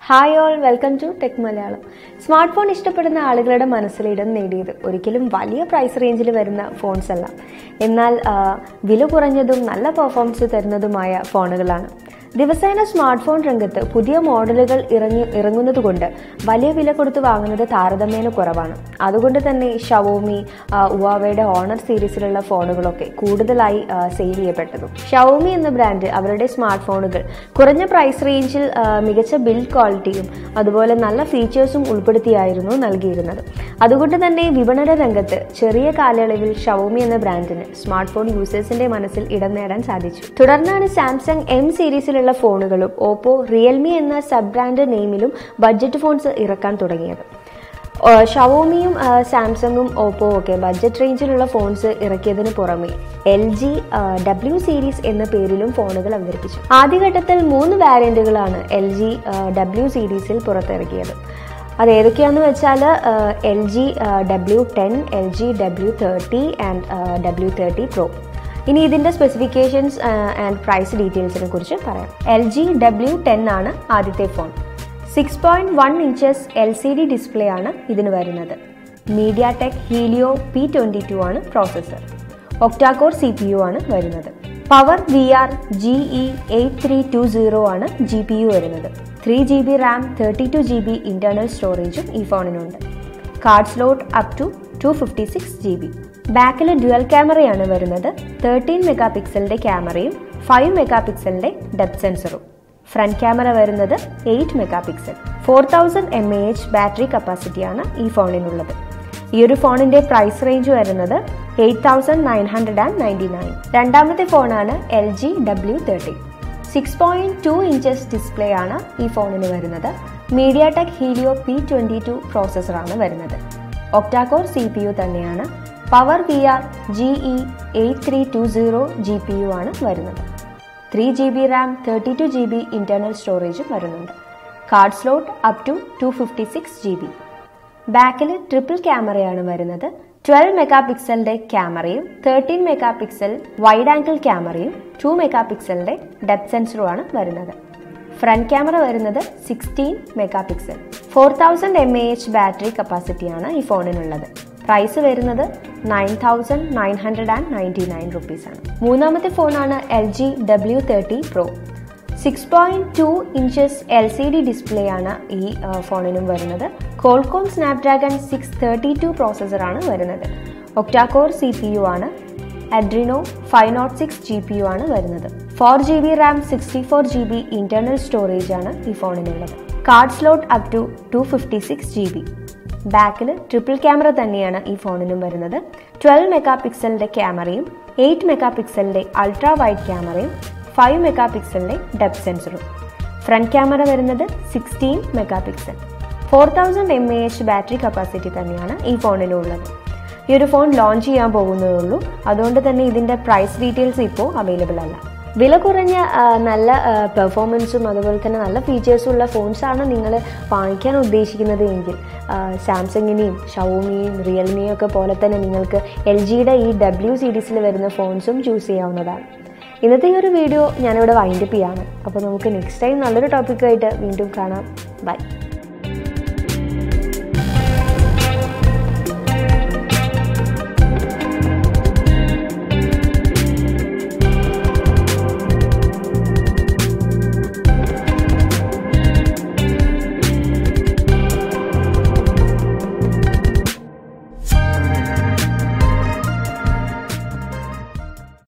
Hi all, welcome to tech Malayalam. Smart phone ഇഷ്ടപ്പെടുന്ന ആളുകളുടെ മനസ്സിൽ ഇടം നേടിയത് ഒരിക്കലും വലിയ പ്രൈസ് റേഞ്ചിൽ വരുന്ന ഫോൺസ് അല്ല, എന്നാൽ വില കുറഞ്ഞതും നല്ല പെർഫോമൻസ് തരുന്നതുമായ ഫോണുകളാണ്. ദിവസേന സ്മാർട്ട് ഫോൺ രംഗത്ത് പുതിയ മോഡലുകൾ ഇറങ്ങുന്നതുകൊണ്ട് വലിയ വില കൊടുത്ത് വാങ്ങുന്നത് താരതമ്യേന കുറവാണ്. അതുകൊണ്ട് തന്നെ ഷവോമി, ഹുവാവേയുടെ ഓണർ സീരീസിലുള്ള ഫോണുകളൊക്കെ കൂടുതലായി സെയിൽ ചെയ്യപ്പെട്ടതും. ഷവോമി എന്ന ബ്രാൻഡ് അവരുടെ സ്മാർട്ട് ഫോണുകൾ കുറഞ്ഞ പ്രൈസ് റേഞ്ചിൽ മികച്ച ബിൽഡ് ക്വാളിറ്റിയും അതുപോലെ നല്ല ഫീച്ചേഴ്സും ഉൾപ്പെടുത്തിയായിരുന്നു നൽകിയിരുന്നത്. അതുകൊണ്ട് തന്നെ വിപണന രംഗത്ത് ചെറിയ കാലയളവിൽ ഷവോമി എന്ന ബ്രാൻഡിന് സ്മാർട്ട് ഫോൺ യൂസേഴ്സിന്റെ മനസ്സിൽ ഇടം നേടാൻ സാധിച്ചു. തുടർന്നാണ് സാംസങ് എം സീരീസിലുള്ള ഫോണുകളും ഓപ്പോ, റിയൽമി എന്ന സബ് ബ്രാൻഡ് നെയിമിലും ബഡ്ജറ്റ് ഫോൺസ് ഇറക്കാൻ തുടങ്ങിയത്. ഷവോമിയും സാംസങ്ങും ഓപ്പോ ഒക്കെ ബഡ്ജറ്റ് റേഞ്ചിലുള്ള ഫോൺസ് ഇറക്കിയതിന് പുറമെ LG W സീരീസ് എന്ന പേരിലും ഫോണുകൾ അവതരിപ്പിച്ചു. ആദ്യഘട്ടത്തിൽ 3 വാരിയന്റുകളാണ് LG W സീരീസിൽ പുറത്തിറക്കിയത്. അത് ഏതൊക്കെയാണെന്ന് വെച്ചാൽ LG W10, LG W30 and W30 Pro. ഇനി ഇതിന്റെ സ്പെസിഫിക്കേഷൻസ് ആൻഡ് പ്രൈസ് ഡീറ്റെയിൽസിനെ കുറിച്ച് പറയാം. LG W10 ആണ് ആദ്യത്തെ ഫോൺ. 6.1 ഇഞ്ചസ് LCD ഡിസ്പ്ലേ ആണ് ഇതിന് വരുന്നത്. MediaTek Helio P22 ആണ് പ്രോസസ്സർ. ഒക്ടാകോർ CPU ആണ് വരുന്നത്. പവർ VR GE8320 ആണ് GPU വരുന്നത്. 3GB RAM, 32GB ഇന്റേണൽ സ്റ്റോറേജും ഈ ഫോണിനുണ്ട്. Card slot up to 256GB. ബാക്കിൽ ഡ്യുവൽ ക്യാമറയാണ് വരുന്നത്. 13 മെഗാ പിക്സലിന്റെ ക്യാമറയും 5 മെഗാ പിക്സലിന്റെ ഡെപ്ത് സെൻസറും. ഫ്രണ്ട് ക്യാമറ വരുന്നത് 8 മെഗാ പിക്സൽ. 4000 mAh ബാറ്ററി കപ്പാസിറ്റിയാണ് ഈ ഫോണിനുള്ളത്. ഈ ഒരു ഫോണിന്റെ പ്രൈസ് റേഞ്ച് വരുന്നത് 8999. രണ്ടാമത്തെ ഫോണാണ് LG W30. 6.2 ഇഞ്ചസ് ഡിസ്പ്ലേ ആണ് ഈ ഫോണിന് വരുന്നത്. MediaTek Helio P22 പ്രോസസ്സറാണ് വരുന്നത്. ഒക്ടാകോർ CPU തന്നെയാണ്. പവർ VR GE8320 GPU ആണ് വരുന്നത്. 3GB RAM, 32GB ഇന്റേണൽ സ്റ്റോറേജും വരുന്നുണ്ട്. Card slot up to 256GB. ബാക്കിൽ ട്രിപ്പിൾ ക്യാമറയാണ് വരുന്നത്. 12 മെഗാ പിക്സലിന്റെ ക്യാമറയും 13 മെഗാ പിക്സൽ വൈഡ് ആംഗിൾ ക്യാമറയും 2 മെഗാ പിക്സലിന്റെ ഡെപ്ത് സെൻസറുമാണ് വരുന്നത്. ഫ്രണ്ട് ക്യാമറ വരുന്നത് 16 മെഗാ പിക്സൽ. 4000 mAh ബാറ്ററി കപ്പാസിറ്റിയാണ് ഈ ഫോണിനുള്ളത്. പ്രൈസ് വരുന്നത് 9999 റുപ്പീസാണ്. മൂന്നാമത്തെ ഫോണാണ് LG W30 Pro. 6.2 inches LCD display ആണ് ഈ ഫോണിനും വരുന്നത്. Qualcomm Snapdragon 632 പ്രോസസ്സറാണ് വരുന്നത്. ഒക്ടാകോർ CPU ആണ്. Adreno 506 GPU ആണ് വരുന്നത്. 4GB RAM, 64GB internal storage ആണ് ഈ ഫോണിനുള്ളത്. Card slot up to 256GB. ബാക്കിൽ ട്രിപ്പിൾ ക്യാമറ തന്നെയാണ് ഈ ഫോണിനും വരുന്നത്. 12 മെഗാ പിക്സലിന്റെ ക്യാമറയും 8 മെഗാ പിക്സലിന്റെ അൾട്രാ വൈഡ് ക്യാമറയും 5 മെഗാ പിക്സലിന്റെ ഡെപ്ത് സെൻസറും. ഫ്രണ്ട് ക്യാമറ വരുന്നത് 16 mega pixel. 4000 mAh battery capacity തന്നെയാണ് ഈ ഫോണിനുള്ളത്. ഈ ഒരു ഫോൺ ലോഞ്ച് ചെയ്യാൻ പോകുന്നതേ ഉള്ളൂ. അതുകൊണ്ട് തന്നെ ഇതിന്റെ പ്രൈസ് ഡീറ്റെയിൽസ് ഇപ്പോൾ അവൈലബിൾ അല്ല. വില കുറഞ്ഞ നല്ല പെർഫോമൻസും അതുപോലെ തന്നെ നല്ല ഫീച്ചേഴ്സും ഉള്ള ഫോൺസാണ് നിങ്ങൾ വാങ്ങിക്കാൻ ഉദ്ദേശിക്കുന്നത് എങ്കിൽ സാംസങ്ങിനെയും ഷവോമിയും റിയൽമിയും ഒക്കെ പോലെ തന്നെ നിങ്ങൾക്ക് LGയുടെ ഈ W സീരീസിൽ വരുന്ന ഫോൺസും ചൂസ് ചെയ്യാവുന്നതാണ്. ഇന്നത്തെ ഈ ഒരു വീഡിയോ ഞാനിവിടെ വൈൻഡപ്പ് ചെയ്യാണ്. അപ്പോൾ നമുക്ക് നെക്സ്റ്റ് ടൈം നല്ലൊരു ടോപ്പിക്കായിട്ട് വീണ്ടും കാണാം. ബൈ.